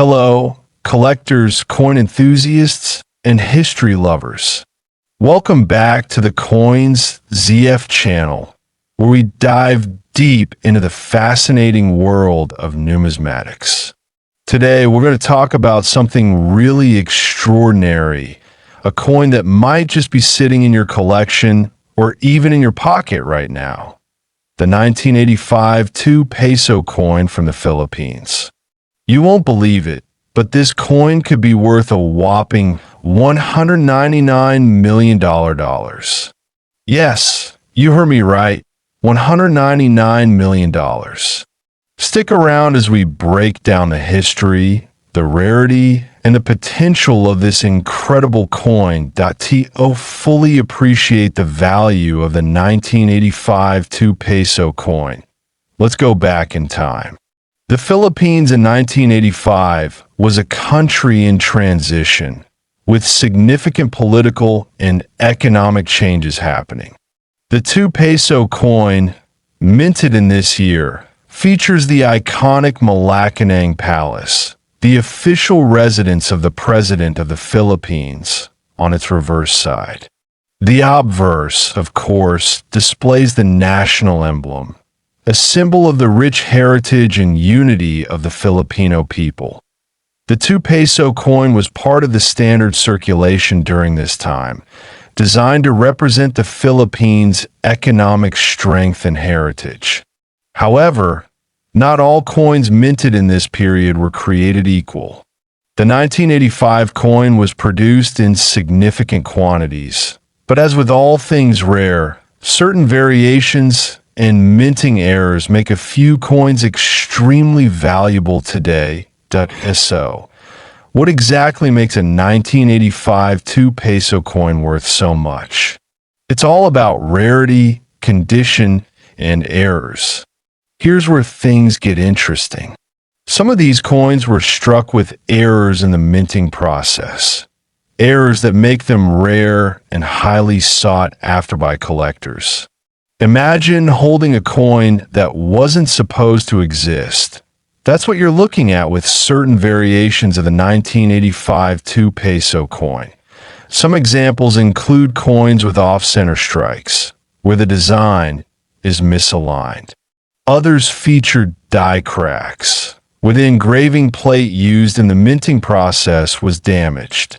Hello, collectors, coin enthusiasts, and history lovers. Welcome back to the Coins ZF channel, where we dive deep into the fascinating world of numismatics. Today, we're going to talk about something really extraordinary, a coin that might just be sitting in your collection or even in your pocket right now. The 1985 2-Peso coin from the Philippines. You won't believe it, but this coin could be worth a whopping $199 million. Yes, you heard me right, $199 million. Stick around as we break down the history, the rarity, and the potential of this incredible coin to fully appreciate the value of the 1985 2-Peso coin. Let's go back in time. The Philippines in 1985 was a country in transition, with significant political and economic changes happening. The 2-Peso coin, minted in this year, features the iconic Malacanang Palace, the official residence of the President of the Philippines, on its reverse side. The obverse, of course, displays the national emblem, a symbol of the rich heritage and unity of the Filipino people. The 2-Peso coin was part of the standard circulation during this time, designed to represent the Philippines' economic strength and heritage. However, not all coins minted in this period were created equal. The 1985 coin was produced in significant quantities, but as with all things rare, certain variations and minting errors make a few coins extremely valuable today. So, what exactly makes a 1985 2-Peso coin worth so much? It's all about rarity, condition, and errors. Here's where things get interesting. Some of these coins were struck with errors in the minting process, errors that make them rare and highly sought after by collectors. Imagine holding a coin that wasn't supposed to exist. That's what you're looking at with certain variations of the 1985 2-Peso coin. Some examples include coins with off-center strikes, where the design is misaligned. Others featured die cracks, where the engraving plate used in the minting process was damaged.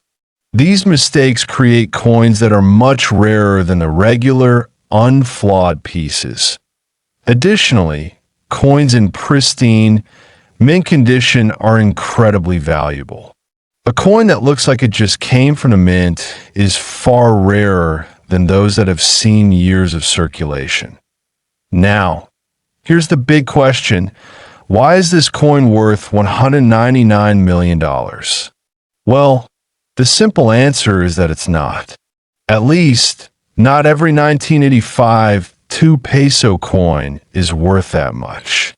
These mistakes create coins that are much rarer than the regular, unflawed pieces. Additionally, coins in pristine, mint condition are incredibly valuable. A coin that looks like it just came from the mint is far rarer than those that have seen years of circulation. Now, here's the big question. Why is this coin worth $199 million? Well, the simple answer is that it's not. At least, not every 1985 2-Peso coin is worth that much.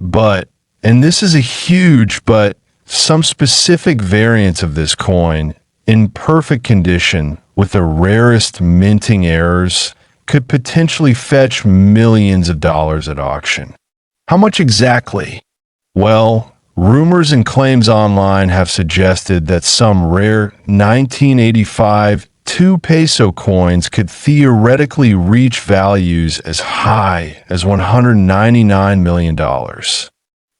But, and this is a huge but, some specific variants of this coin, in perfect condition with the rarest minting errors, could potentially fetch millions of dollars at auction. How much exactly? Well, rumors and claims online have suggested that some rare 1985 2-Peso coins could theoretically reach values as high as $199 million.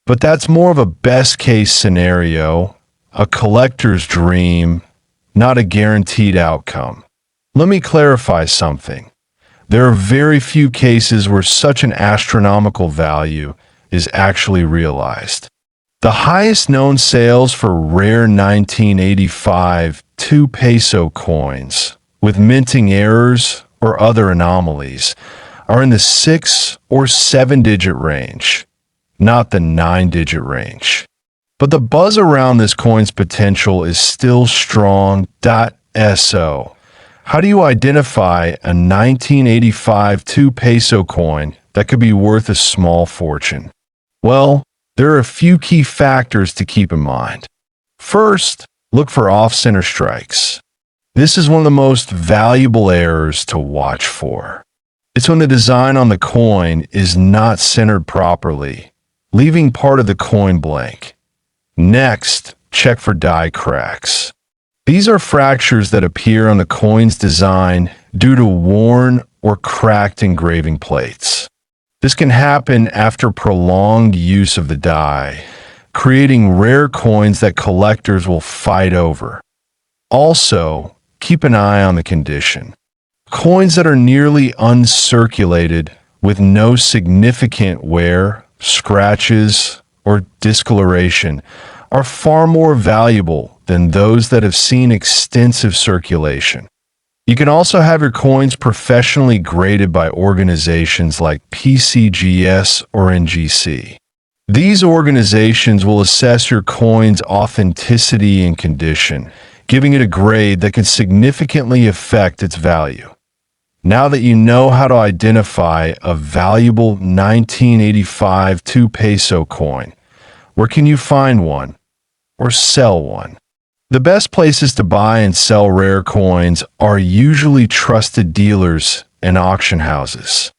But that's more of a best-case scenario, a collector's dream, not a guaranteed outcome. Let me clarify something. There are very few cases where such an astronomical value is actually realized. The highest known sales for rare 1985 2-Peso coins with minting errors or other anomalies are in the 6 or 7-digit range, not the 9-digit range. But the buzz around this coin's potential is still strong. So, how do you identify a 1985 2-Peso coin that could be worth a small fortune? Well, there are a few key factors to keep in mind. First, look for off-center strikes. This is one of the most valuable errors to watch for. It's when the design on the coin is not centered properly, leaving part of the coin blank. Next, check for die cracks. These are fractures that appear on the coin's design due to worn or cracked engraving plates. This can happen after prolonged use of the die, creating rare coins that collectors will fight over. Also, keep an eye on the condition. Coins that are nearly uncirculated with no significant wear, scratches, or discoloration are far more valuable than those that have seen extensive circulation. You can also have your coins professionally graded by organizations like PCGS or NGC. These organizations will assess your coin's authenticity and condition, giving it a grade that can significantly affect its value. Now that you know how to identify a valuable 1985 2-peso coin, where can you find one or sell one? The best places to buy and sell rare coins are usually trusted dealers and auction houses.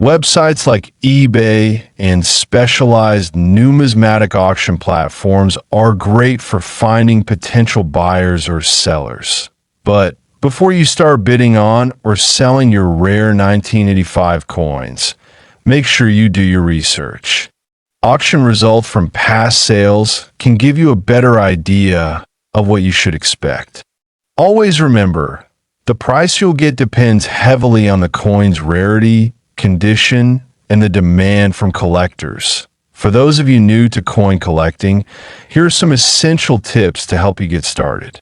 Websites like eBay and specialized numismatic auction platforms are great for finding potential buyers or sellers. But before you start bidding on or selling your rare 1985 coins, make sure you do your research. Auction results from past sales can give you a better idea of what you should expect. Always remember, the price you'll get depends heavily on the coin's rarity, condition, and the demand from collectors. For those of you new to coin collecting, here are some essential tips to help you get started.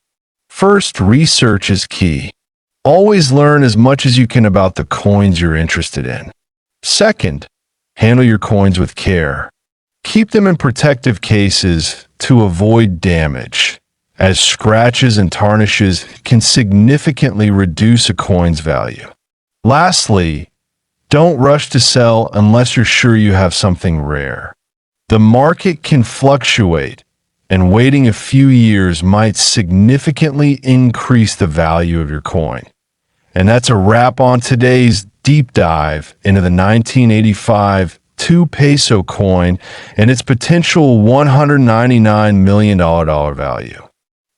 First, research is key. Always learn as much as you can about the coins you're interested in. Second, handle your coins with care. Keep them in protective cases to avoid damage, as scratches and tarnishes can significantly reduce a coin's value. Lastly, don't rush to sell unless you're sure you have something rare. The market can fluctuate, and waiting a few years might significantly increase the value of your coin. And that's a wrap on today's deep dive into the 1985 2-peso coin and its potential $199 million value.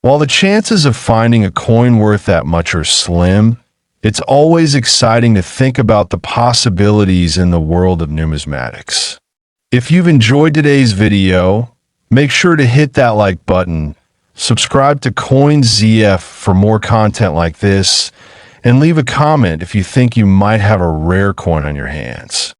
While the chances of finding a coin worth that much are slim, it's always exciting to think about the possibilities in the world of numismatics. If you've enjoyed today's video, make sure to hit that like button, subscribe to CoinZF for more content like this, and leave a comment if you think you might have a rare coin on your hands.